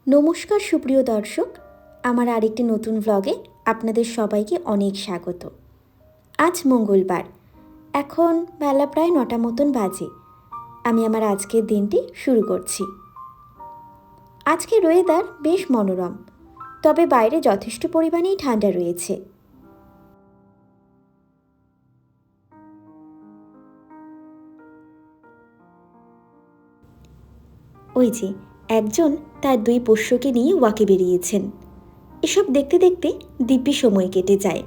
নমস্কার সুপ্রিয় দর্শক, আমার আরেকটি নতুন ব্লগে আপনাদের সবাইকে অনেক স্বাগত। আজ মঙ্গলবার, এখন বেলা প্রায় 9টা মতন বাজে। আমি আমার আজকের দিনটি শুরু করছি। আজকের ওয়েদার বেশ মনোরম, তবে বাইরে যথেষ্ট পরিমাণেই ঠান্ডা রয়েছে। ওই যে একজন তার 2 পোষ্যকে নিয়ে ওয়াকে বেরিয়েছেন। এসব দেখতে দেখতে দিব্যি সময় কেটে যায়।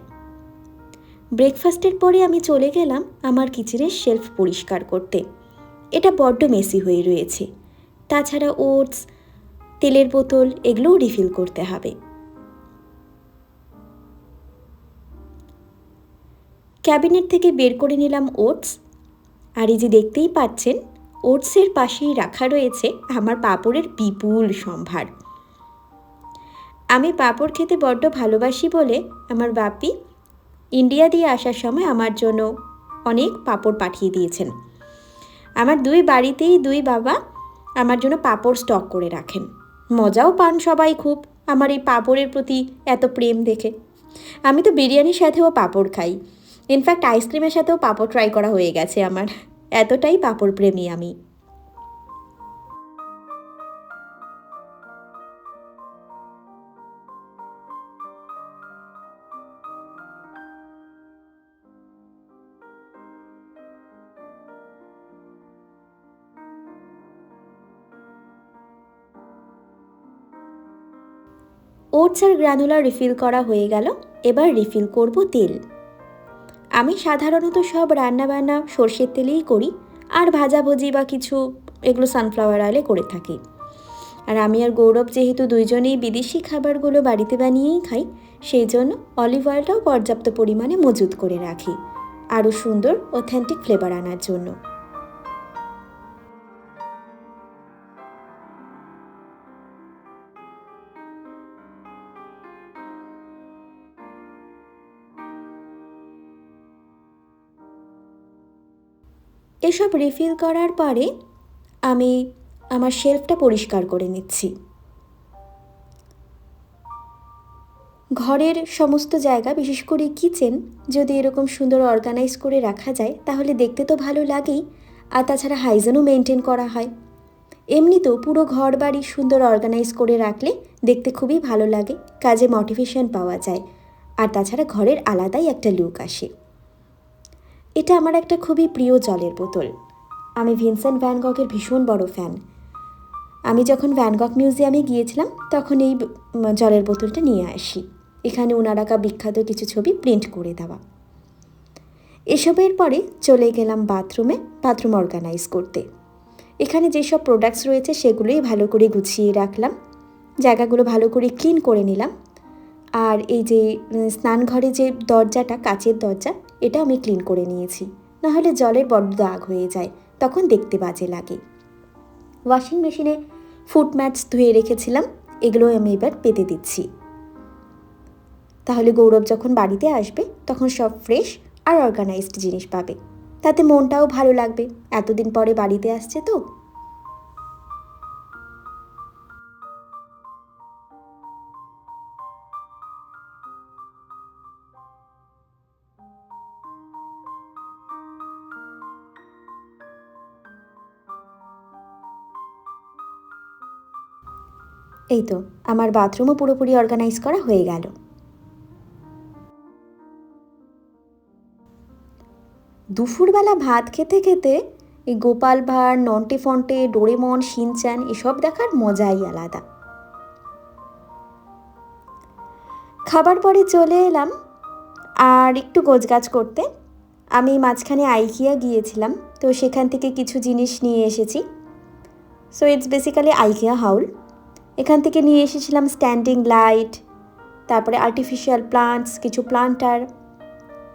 ব্রেকফাস্টের পরে আমি চলে গেলাম আমার কিচেনের শেলফ পরিষ্কার করতে। এটা বড্ড মেসি হয়ে রয়েছে। তাছাড়া ওটস, তেলের বোতল এগুলোও রিফিল করতে হবে। ক্যাবিনেট থেকে বের করে নিলাম ওটস। আর এই যে দেখতেই পাচ্ছেন, ওটসের পাশেই রাখা রয়েছে আমার পাঁপড়ের বিপুল সম্ভার। আমি পাঁপড় খেতে বড্ড ভালোবাসি বলে আমার বাপি ইন্ডিয়া দিয়ে আসার সময় আমার জন্য অনেক পাঁপড় পাঠিয়ে দিয়েছেন। আমার 2 বাড়িতেই 2 বাবা আমার জন্য পাঁপড় স্টক করে রাখেন। মজাও পান সবাই খুব আমার এই পাঁপড়ের প্রতি এত প্রেম দেখে। আমি তো বিরিয়ানির সাথেও পাঁপড় খাই। ইনফ্যাক্ট আইসক্রিমের সাথেও পাঁপড় ট্রাই করা হয়ে গেছে আমার। এতটাই পাঁপড় প্রেমী আমি। ওটস আর গ্রানুলা রিফিল করা হয়ে গেল। এবার রিফিল করব তেল। আমি সাধারণত সব রান্নাবান্না সর্ষের তেলেই করি, আর ভাজাভুজি বা কিছু এগুলো সানফ্লাওয়ার অয়েলে করে থাকি। আর আমি আর গৌরব যেহেতু দুইজনেই বিদেশি খাবারগুলো বাড়িতে বানিয়েই খাই, সেই জন্য অলিভ অয়েলটাও পর্যাপ্ত পরিমাণে মজুত করে রাখি, আরও সুন্দর অথেন্টিক ফ্লেভার আনার জন্য। এসব রিফিল করার পরে আমি আমার শেলফটা পরিষ্কার করে নিচ্ছি। ঘরের সমস্ত জায়গা, বিশেষ করে কিচেন, যদি এরকম সুন্দর অর্গানাইজ করে রাখা যায় তাহলে দেখতে তো ভালো লাগেই, আর তাছাড়া হাইজিনও মেনটেন করা হয়। এমনিতেও পুরো ঘর বাড়ি সুন্দর অর্গানাইজ করে রাখলে দেখতে খুবই ভালো লাগে, কাজে মোটিভেশন পাওয়া যায়, আর তাছাড়া ঘরের আলাদাই একটা লুক আসে। এটা আমার একটা খুবই প্রিয় জলের বোতল। আমি ভিনসেন্ট ভ্যান গগের ভীষণ বড় ফ্যান। আমি যখন ভ্যান গগ মিউজিয়ামে গিয়েছিলাম তখন এই জলের বোতলটা নিয়ে আসি। এখানে ওনারাকা বিখ্যাত কিছু ছবি প্রিন্ট করে দেওয়া। এসবের পরে চলে গেলাম বাথরুমে, বাথরুম অর্গানাইজ করতে। এখানে যেসব প্রোডাক্টস রয়েছে সেগুলোই ভালো করে গুছিয়ে রাখলাম, জায়গাগুলো ভালো করে ক্লিন করে নিলাম। আর এই যে স্নানঘরে যে দরজাটা, কাচের দরজা, এটা আমি ক্লিন করে নিয়েছি, নাহলে জলের বড্ড দাগ হয়ে যায়, তখন দেখতে বাজে লাগে। ওয়াশিং মেশিনে ফুট ম্যাটস ধুয়ে রেখেছিলাম, এগুলো আমি এবার পেতে দিচ্ছি। তাহলে গৌরব যখন বাড়িতে আসবে তখন সব ফ্রেশ আর অর্গানাইজড জিনিস পাবে, তাতে মনটাও ভালো লাগবে, এতদিন পরে বাড়িতে আসছে তো। এই তো আমার বাথরুমও পুরোপুরি অর্গানাইজ করা হয়ে গেল। দুপুরবেলা ভাত খেতে খেতে এই গোপাল ভাঁড়, নন্টে ফন্টে, ডোরেমন, শিনচ্যান এসব দেখার মজাই আলাদা। খাবার পরে চলে এলাম আর একটু গোছগাছ করতে। আমি মাঝখানে আইকিয়া গিয়েছিলাম, তো সেখান থেকে কিছু জিনিস নিয়ে এসেছি। So it's basically IKEA haul. এখান থেকে নিয়ে এসেছিলাম স্ট্যান্ডিং লাইট, তারপরে আর্টিফিশিয়াল প্লান্টস, কিছু প্লান্টার।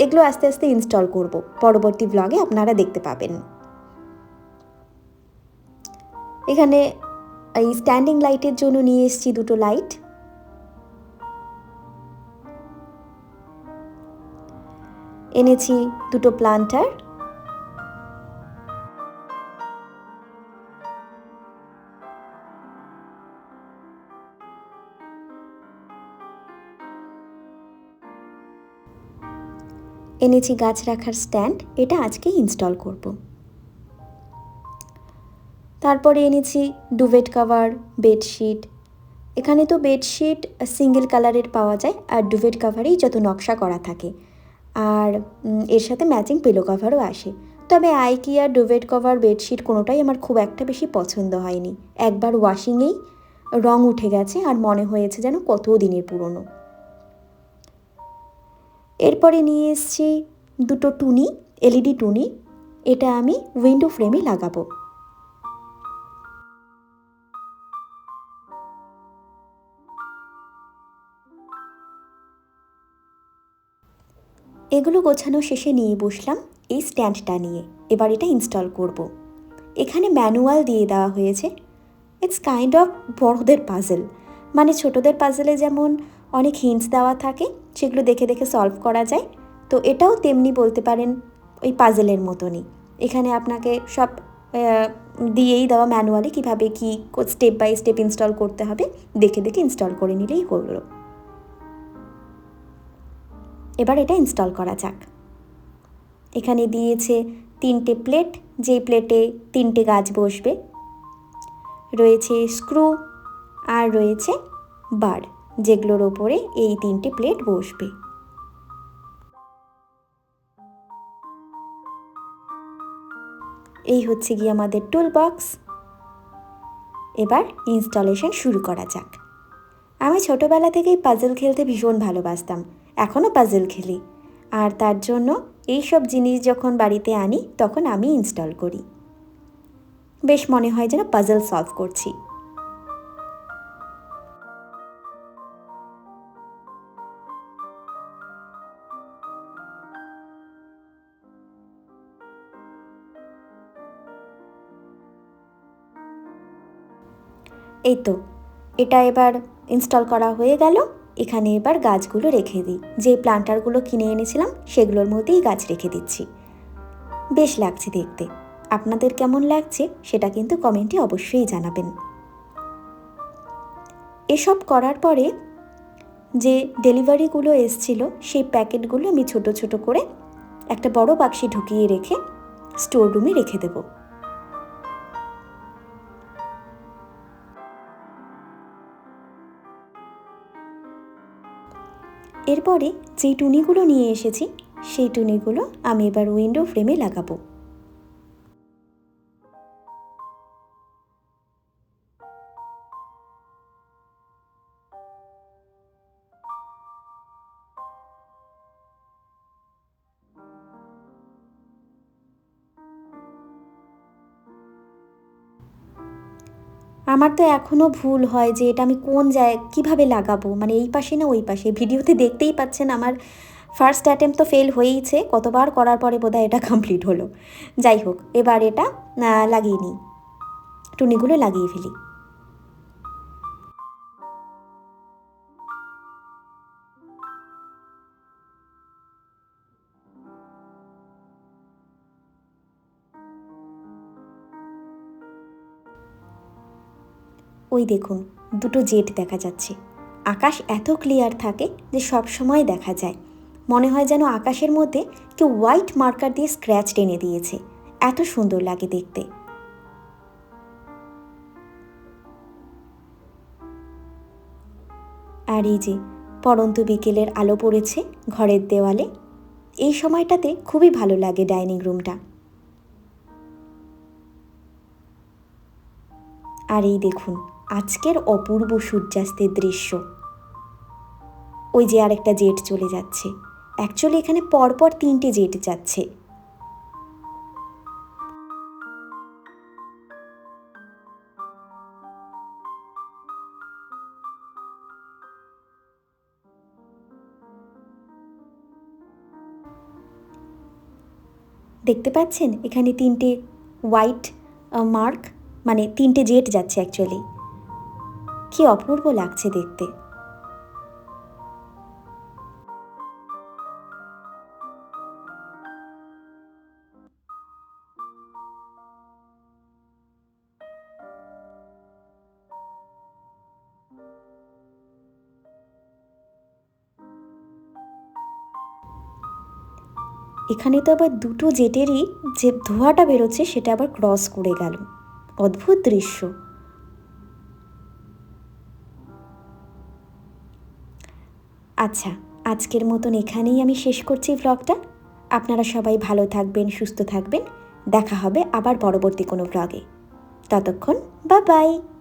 এগুলো আস্তে আস্তে ইনস্টল করব, পরবর্তী ব্লগে আপনারা দেখতে পাবেন। এখানে এই স্ট্যান্ডিং লাইটের জন্য নিয়ে এসেছি 2টো লাইট। এনেছি 2টো প্লান্টার। এনেছি গাছ রাখার স্ট্যান্ড, এটা আজকে ইনস্টল করব। তারপরে এনেছি ডুভেট কাভার, বেডশিট। এখানে তো বেডশিট সিঙ্গেল কালারের পাওয়া যায়, আর ডুভেট কাভারেই যত নকশা করা থাকে, আর এর সাথে ম্যাচিং পিলো কভারও আসে। তবে আইকিয়া ডুভেট কভার, বেডশিট কোনোটাই আমার খুব একটা বেশি পছন্দ হয়নি। একবার ওয়াশিংয়েই রং উঠে গেছে আর মনে হয়েছে যেন কত দিনের পুরনো। এরপরে নিয়ে এসেছি দুটো টুনি, এলইডি টুনি। এটা আমি উইন্ডো ফ্রেমে লাগাবো। এগুলো গোছানো শেষে নিয়ে বসলাম এই স্ট্যান্ডটা নিয়ে। এবার এটা ইনস্টল করব। এখানে ম্যানুয়াল দিয়ে দেওয়া হয়েছে। ইটস কাইন্ড অফ বড়দের পাজেল, মানে ছোটদের পাজেলে যেমন অনেক হিন্টস দেওয়া থাকে, সেগুলো দেখে দেখে সলভ করা যায়, তো এটাও তেমনি বলতে পারেন ওই পাজেলের মতনই। এখানে আপনাকে সব দিয়েই দেওয়া ম্যানুয়ালি কীভাবে কী স্টেপ বাই স্টেপ ইনস্টল করতে হবে, দেখে দেখে ইনস্টল করে নিলেই হলো। এবার এটা ইনস্টল করা যাক। এখানে দিয়েছে 3টে প্লেট, যেই প্লেটে 3টে গাছ বসবে, রয়েছে স্ক্রু, আর রয়েছে বার, যেগুলোর ওপরে এই 3টে প্লেট বসবে। এই হচ্ছে গিয়ে আমাদের টুল বক্স। এবার ইনস্টলেশন শুরু করা যাক। আমি ছোটোবেলা থেকেই পাজেল খেলতে ভীষণ ভালোবাসতাম, এখনও পাজেল খেলি, আর তার জন্য এই সব জিনিস যখন বাড়িতে আনি তখন আমি ইনস্টল করি। বেশ মনে হয় যেন পাজেল সলভ করছি। এই তো, এটা এবার ইনস্টল করা হয়ে গেল। এখানে এবার গাছগুলো রেখে দিই। যে প্লান্টারগুলো কিনে এনেছিলাম সেগুলোর মধ্যেই গাছ রেখে দিচ্ছি। বেশ লাগছে দেখতে। আপনাদের কেমন লাগছে সেটা কিন্তু কমেন্টে অবশ্যই জানাবেন। এসব করার পরে যে ডেলিভারিগুলো এসছিল সেই প্যাকেটগুলো আমি ছোট ছোট করে একটা বড় বাক্সে ঢুকিয়ে রেখে স্টোর রুমে রেখে দেব। এরপরে যেই টুনিগুলো নিয়ে এসেছি সেই টুনিগুলো আমি এবার উইন্ডো ফ্রেমে লাগাবো। আমার তো এখনও ভুল হয় যে এটা আমি কোন কীভাবে লাগাবো, মানে এই পাশে না ওই পাশে। ভিডিওতে দেখতেই পাচ্ছেন আমার ফার্স্ট অ্যাটেম্প্ট তো ফেল হয়েইছে, কতবার করার পরে বোধহয় এটা কমপ্লিট হলো। যাই হোক, এবার এটা লাগিয়ে নিই, টুনিগুলো লাগিয়ে ফেলি। ওই দেখুন, দুটো জেট দেখা যাচ্ছে। আকাশ এত ক্লিয়ার থাকে যে সব সময় দেখা যায়, মনে হয় যেন আকাশের মধ্যে কেউ হোয়াইট মার্কার দিয়ে স্ক্র্যাচ টেনে দিয়েছে, এত সুন্দর লাগে দেখতে। আর এই যে পড়ন্ত বিকেলের আলো পড়েছে ঘরের দেওয়ালে, এই সময়টাতে খুবই ভালো লাগে ডাইনিং রুমটা। আর এই দেখুন আজকের অপূর্ব সূর্যাস্তের দৃশ্য। ওই যে আরেকটা জেট চলে যাচ্ছে, অ্যাকচুয়ালি এখানে পরপর 3টে জেট যাচ্ছে। দেখতে পাচ্ছেন এখানে 3টে হোয়াইট মার্ক, মানে 3টে জেট যাচ্ছে অ্যাকচুয়ালি। কি অপূর্ব লাগছে দেখতে। এখানে তো আবার দুটো জেটেরই যে ধোঁয়াটা বেরোচ্ছে সেটা আবার ক্রস করে গেল। অদ্ভুত দৃশ্য। আচ্ছা, আজকের মতন এখানেই আমি শেষ করছি ভ্লগটা। আপনারা সবাই ভালো থাকবেন, সুস্থ থাকবেন। দেখা হবে আবার পরবর্তী কোনো ভ্লগে। ততক্ষণ বাই বাই।